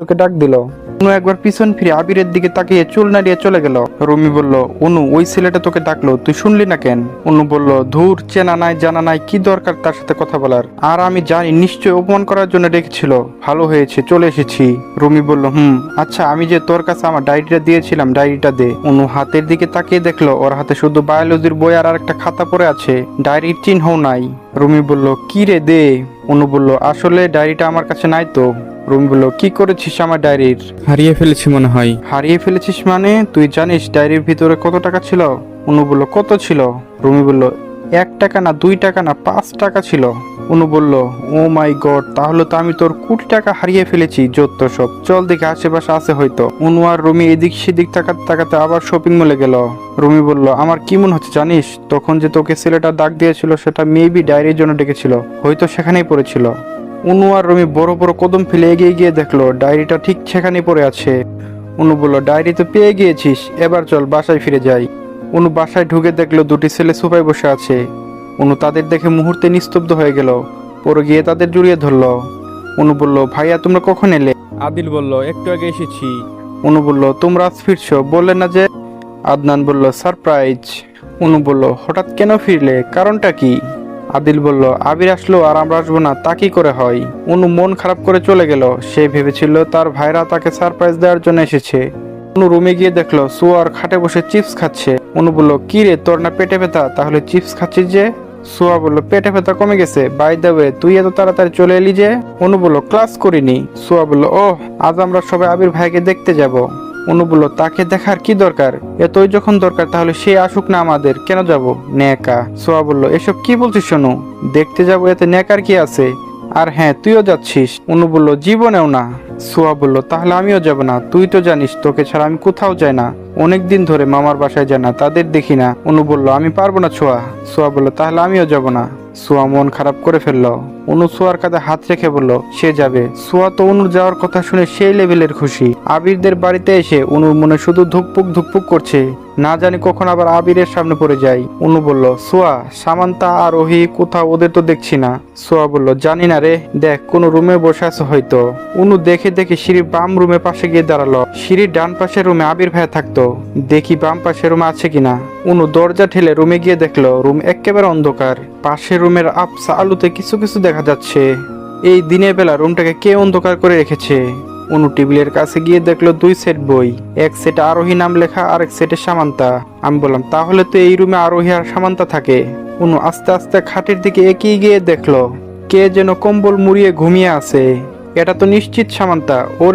ওকে ডাক দিল। অনু একবার পিছন ফিরে আবিরের দিকে তাকিয়ে চুল নাড়িয়ে চলে গেল। রুমি বলল, অনু ওই ছেলেটা তোকে ডাকলো, তুই শুনলি না কেন? অনু বলল, ধুর, চেনা নাই জানা নাই, কি দরকার তার সাথে কথা বলার? আর আমি জানি নিশ্চয় অপমান করার জন্য ডেকেছিল। ভালো হয়েছে চলে এসেছি। রুমি বলল, আচ্ছা, আমি যে তোর কাছে আমার ডায়েরিটা দিয়েছিলাম, ডায়েরিটা দে। অনু হাতের দিকে তাকিয়ে দেখলো ওর হাতে শুধু বায়োলজির বই আর একটা খাতা পড়ে আছে, ডায়েরির চিহ্নও নাই। রুমি বলল, কি রে, দে। অনু বলল, আসলে ডায়েরিটা আমার কাছে নাই তো। রুমি বলল, কি করেছিস আমার ডায়েরির? হারিয়ে ফেলেছি মনে হয়। হারিয়ে ফেলেছিস মানে? তুই জানিস ডায়েরির ভিতরে কত টাকা ছিল? অনু বলল, কত ছিল? রুমি বলল, 1 টাকা না, 2 টাকা না, 5 টাকা ছিল। অনু বলল, ও মাই গড, তাহলে তো আমি তোর কোটি টাকা হারিয়ে ফেলেছি। যত সব, চল দেখে আশেপাশে আছে হয়তো। অনু আর রুমি এদিক সেদিক তাকাতে তাকাতে আবার শপিং মলে গেল। রুমি বলল, আমার কি মনে হচ্ছে জানিস, তখন যে তোকে ছেলেটা ডাক দিয়েছিল সেটা মেবি ডায়েরির জন্য ডেকেছিল, হয়তো সেখানেই পড়েছিল। অনু আর রুমি বড় বড় কদম ফেলে এগিয়ে গিয়ে দেখলো ডায়েরিটা ঠিক সেখানেই পড়ে আছে। অনু বলল, ডায়েরি তো পেয়ে গিয়েছিস, এবার চল বাসায় ফিরে যাই। অনু বাসায় ঢুকে দেখলো দুটি ছেলে সোফায় বসে আছে। অনু তাদের দেখে মুহূর্তে নিস্তব্ধ হয়ে গেল, পরে গিয়ে তাদের জড়িয়ে ধরলো। অনু বলল, ভাইয়া তোমরা কখন এলে? আদিল বলল, একটু আগে এসেছি। অনু বলল, তোমরা আজ ফিরছো, বললে না যে? আদনান বলল, সারপ্রাইজ। অনু বলল, হঠাৎ কেন ফিরলে, কারণটা কি? আদিল বলল, আবির আসলো আর আমরা আসবো না, তা কি করে হয়? অনু মন খারাপ করে চলে গেল। সে ভেবেছিল তার ভাইরা তাকে সারপ্রাইজ দেওয়ার জন্য এসেছে। অনু রুমে গিয়ে দেখলো সুয়ার খাটে বসে চিপস খাচ্ছে। অনু বলল, কি রে, তোর না পেটে ব্যথা, তাহলে চিপস খাচ্ছিস যে? সুয়া বলল, পেটে ব্যথা কমে গেছে। বাই দ্য ওয়ে, তুই এত তাড়াতাড়ি চলে এলি যে? অনু বলল, ক্লাস করিনি। সুয়া বলল, ওহ, আজ আমরা সবাই আবির ভাইকে দেখতে যাব। অনু বলল, তাকে দেখার কি দরকার? এতই যখন দরকার তাহলে সে আসুক না, আমাদের কেন যাব? নেকা। সোয়া বলল, এসব কি বলছিস শোনো, দেখতে যাব, এতে নেকার কি আছে? আর হ্যাঁ, তুইও যাচ্ছিস? অনু বলল, জীবনেও না। সোয়া বলল, তাহলে আমিও যাব না, তুই তো জানিস তোকে ছাড়া আমি কোথাও যাই না, অনেকদিন ধরে মামার বাসায় যায় না, তাদের দেখি না। অনু বলল, আমি পারবো না ছোঁয়া। সোয়া বলল, তাহলে আমিও যাব না। সোয়া মন খারাপ করে ফেললো। অনু সোয়ার কাঁধে হাত রেখে বলল, সে যাবে। সোয়া তো অনুর যাওয়ার কথা শুনে সেই লেভেলের খুশি। আবিরদের বাড়িতে এসে অনুর মনে শুধু ধুকপুক ধুকপুক করছে, না জানি কখন আবার আবিরের সামনে পড়ে যায়। অনু বলল, সোয়া, সামান্তা আর ওহি কোথাও, ওদের তো দেখছি না। সোয়া বলল, জানি না রে, দেখ কোনো রুমে বসে আছে হয়তো। অনু দেখে দেখে সিঁড়ির বাম রুমে পাশে গিয়ে দাঁড়ালো। সিঁড়ির ডান পাশের রুমে আবির ভাইয়া থাকতো, দেখি বাম পাশের রুমে আছে কিনা। অনু দরজা ঠেলে রুমে গিয়ে দেখলো রুম একেবারে অন্ধকার। পাশের রুমের আবসা আলোতে কিছু কিছু দেখা যাচ্ছে। এই দিনের বেলা রুমটাকে কে অন্ধকার করে রেখেছে? অনু টেবিলের কাছে গিয়ে দেখলো 2 সেট বই, এক সেটে আরোহী নাম লেখা আর এক সেটে সামান্তা। আমি বললাম, তাহলে তো এই রুমে আরোহী আর সামান্তা থাকে। অনু আস্তে আস্তে খাটের দিকে এগিয়ে গিয়ে দেখলো কে যেন কম্বল মুড়িয়ে ঘুমিয়ে আছে। এটা তো নিশ্চিত সামান্তা, ওর